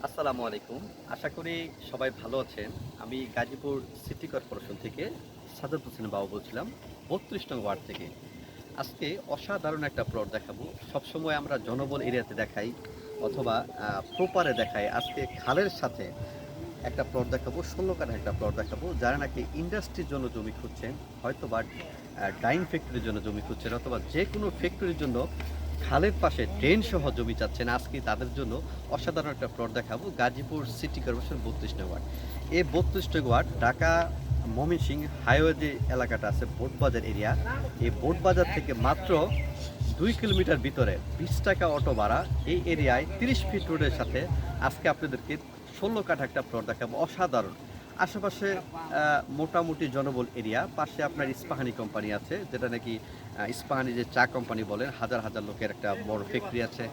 আসসালামু আলাইকুম। আশা করি সবাই ভালো আছেন। আমি গাজীপুর সিটি কর্পোরেশন থেকে সাজ্জাদ হোসেন বাবু বলছিলাম, ৩২ নং ওয়ার্ড থেকে। আজকে অসাধারণ একটা প্লট দেখাবো। সবসময় আমরা জনবল এরিয়াতে দেখাই অথবা প্রপারে দেখাই। আজকে খালের সাথে একটা প্লট দেখাবো, ১৬ কাঠা একটা প্লট দেখাবো। যারা নাকি ইন্ডাস্ট্রির জন্য জমি খুঁজছেন, হয়তোবা ডাইং ফ্যাক্টরির জন্য জমি খুঁজছেন অথবা যে কোনো ফ্যাক্টরির জন্য খালের পাশে ড্রেন সহ জমি চাচ্ছেন, আজকে তাদের জন্য অসাধারণ একটা প্লট দেখাবো। গাজীপুর সিটি কর্পোরেশন ৩২ নং ওয়ার্ড। এই ৩২ নং ওয়ার্ড ঢাকা ময়মনসিংহ হাইওয়ে যে এলাকাটা আছে, বোটবাজার এরিয়া, এই বোটবাজার থেকে মাত্র 2 কিলোমিটার ভিতরে 20 টাকা অটো ভাড়া। এই এরিয়ায় 30 ফিট রোডের সাথে আজকে আপনাদেরকে ১৬ কাঠা একটা প্লট দেখাবো, অসাধারণ। আশেপাশে মোটামুটি জনবল এরিয়া, পাশে আপনার ইস্পাহানি কোম্পানি আছে, যেটা নাকি ইস্পাহানি যে চা কোম্পানি বলেন, হাজার হাজার লোকের একটা বড় ফ্যাক্টরি আছে।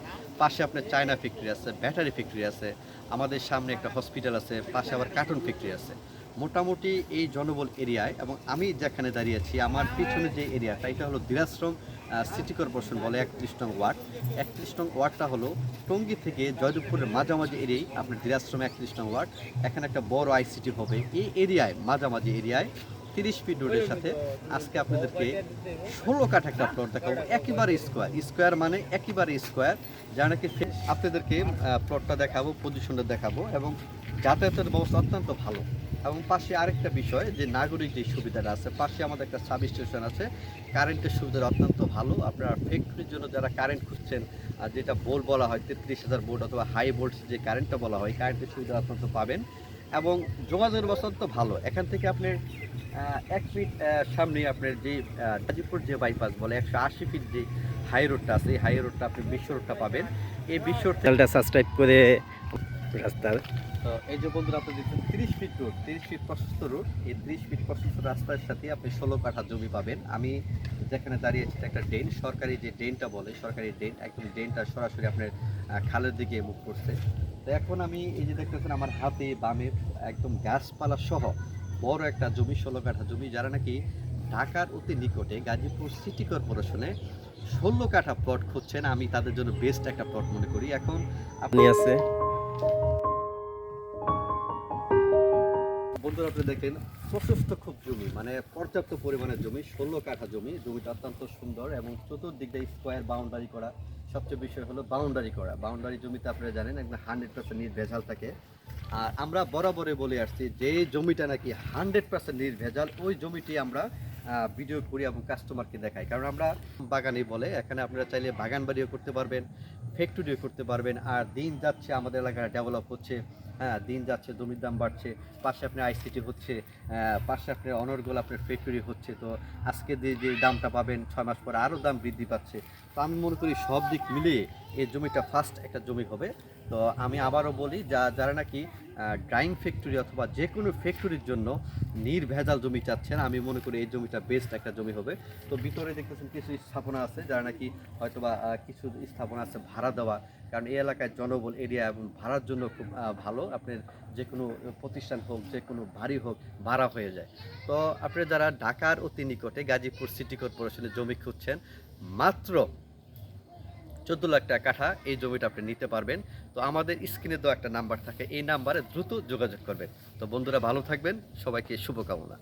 পাশে আপনার চায়না ফ্যাক্টরি আছে, ব্যাটারি ফ্যাক্টরি আছে, আমাদের সামনে একটা হসপিটাল আছে, পাশে আবার কার্টুন ফ্যাক্টরি আছে। মোটামুটি এই জনবল এরিয়ায়, এবং আমি যেখানে দাঁড়িয়েছি আমার পিছনে যে এরিয়াটা, এটা হলো দিনাজপুর সিটি কর্পোরেশন বলে ৩১ নং ওয়ার্ড। ৩১ নং ওয়ার্ডটা হলো টঙ্গী থেকে জয়দেবপুরের মাঝামাঝি এরিয়ায় আপনার দিনাজপুর ৩১ নং ওয়ার্ড। এখানে একটা বড় আইসিটি হবে এই এরিয়ায়, মাঝামাঝি এরিয়ায় 30 ফিট রোডের সাথে আজকে আপনাদেরকে ১৬ কাঠা একটা প্লট দেখাবো, একেবারে স্কোয়ার। স্কোয়ার মানে একেবারে স্কোয়ার। যা নাকি আপনাদেরকে প্লটটা দেখাবো, পজিশনটা দেখাবো, এবং যাতায়াতের ব্যবস্থা অত্যন্ত ভালো। এবং পাশে আরেকটা বিষয়, যে নাগরিক যে সুবিধাটা আছে, পাশে আমাদের একটা সাব স্টেশন আছে, কারেন্টের সুবিধা অত্যন্ত ভালো। আপনারা ফ্যাক্টরির জন্য যারা কারেন্ট খুঁজছেন, যেটা বোল্ট বলা হয় ৩৩,০০০ ভোল্ট অথবা হাই ভোল্ট যে কারেন্টটা বলা হয়, কারেন্টের সুবিধা অত্যন্ত পাবেন। এবং যোগাযোগের ব্যবস্থা অত্যন্ত ভালো। এখান থেকে আপনার 1 ফিট সামনে আপনার যে গাজীপুর যে বাইপাস বলে 180 ফিট যে হাই রোডটা আছে, এই হাই রোডটা আপনি বিশ্ব রোডটা পাবেন। এই বিশ্ব চ্যানেলটা সাবস্ক্রাইব করে রাস্তার তো এই যে বন্ধুরা, আপনি দেখছেন 30 ফিট রোড, 30 ফিট প্রশস্ত রোড। এই 30 ফিট প্রশস্ত রাস্তার সাথে আপনি 16 কাঠা জমি পাবেন। আমি যেখানে দাঁড়িয়েছি একটা ড্রেন, সরকারি যে ড্রেনটা বলে, সরকারি ড্রেন, একদম ড্রেনটা সরাসরি আপনার খালের দিকে মুখ করছে। তো এখন আমি এই যে দেখতেছেন আমার হাতে বামে একদম গাছপালা সহ বড় একটা জমি, 16 কাঠা জমি। যারা নাকি ঢাকার অতি নিকটে গাজীপুর সিটি কর্পোরেশনে 16 কাঠা প্লট খুঁজছেন, আমি তাদের জন্য বেস্ট একটা প্লট মনে করি। এখন আপনি আছে বন্ধুরা, আপনি দেখেন প্রশস্ত খুব জমি, মানে পর্যাপ্ত পরিমাণের জমি, 16 কাঠা জমি। জমিটা অত্যন্ত সুন্দর এবং চতুর্দিক দিয়ে স্কোয়ার বাউন্ডারি করা। সবচেয়ে বিষয় হলো বাউন্ডারি করা। বাউন্ডারি জমিতে আপনারা জানেন একদম 100% নির্ভেজাল থাকে। আর আমরা বরাবরে বলে আসছি, যে জমিটা নাকি 100% নির্ভেজাল, ওই জমিটি আমরা ভিডিও করি এবং কাস্টমারকে দেখাই। কারণ আমরা বাগানি বলে, এখানে আপনারা চাইলে বাগান বাড়িও করতে পারবেন, ফ্যাক্টরিও করতে পারবেন। আর দিন যাচ্ছে আমাদের এলাকাটা ডেভেলপ হচ্ছে, হ্যাঁ দিন যাচ্ছে, জমির দাম বাড়ছে, পাশে আপনার আইসিটি হচ্ছে, পাশে আপনার অনর্গল আপনার ফ্যাক্টরি হচ্ছে। তো আজকে যে দামটা পাবেন 6 মাস পরে আরও দাম বৃদ্ধি পাচ্ছে। তো আমি মনে করি সব দিক মিলিয়ে এই জমিটা ফার্স্ট একটা জমি হবে। তো আমি আবারও বলি, যারা নাকি ড্রাইং ফ্যাক্টরি অথবা যে কোনো ফ্যাক্টরির জন্য নির্ভেজাল জমি চাচ্ছেন, আমি মনে করি এই জমিটা বেস্ট একটা জমি হবে। তো ভিতরে দেখতেছেন কিছু স্থাপনা আছে, যারা নাকি হয়তোবা কিছু স্থাপনা আছে ভাড়া দেওয়া, কারণ এই এলাকায় জনবল এরিয়া এবং ভাড়ার জন্য খুব ভালো। আপনার যে কোনো প্রতিষ্ঠান হোক, যে কোনো বাড়ি হোক, ভাড়া হয়ে যায়। তো আপনি যারা ঢাকার অতি নিকটে গাজীপুর সিটি কর্পোরেশনে জমি খুঁজছেন, মাত্র 14 লাখ টাকা কাঠা এই জমিটা আপনি নিতে পারবেন। তো আমাদের স্ক্রিনে দেওয়া একটা নাম্বার থাকে, এই নাম্বারে দ্রুত যোগাযোগ করবেন। তো বন্ধুরা, ভালো থাকবেন, সবাইকে শুভকামনা।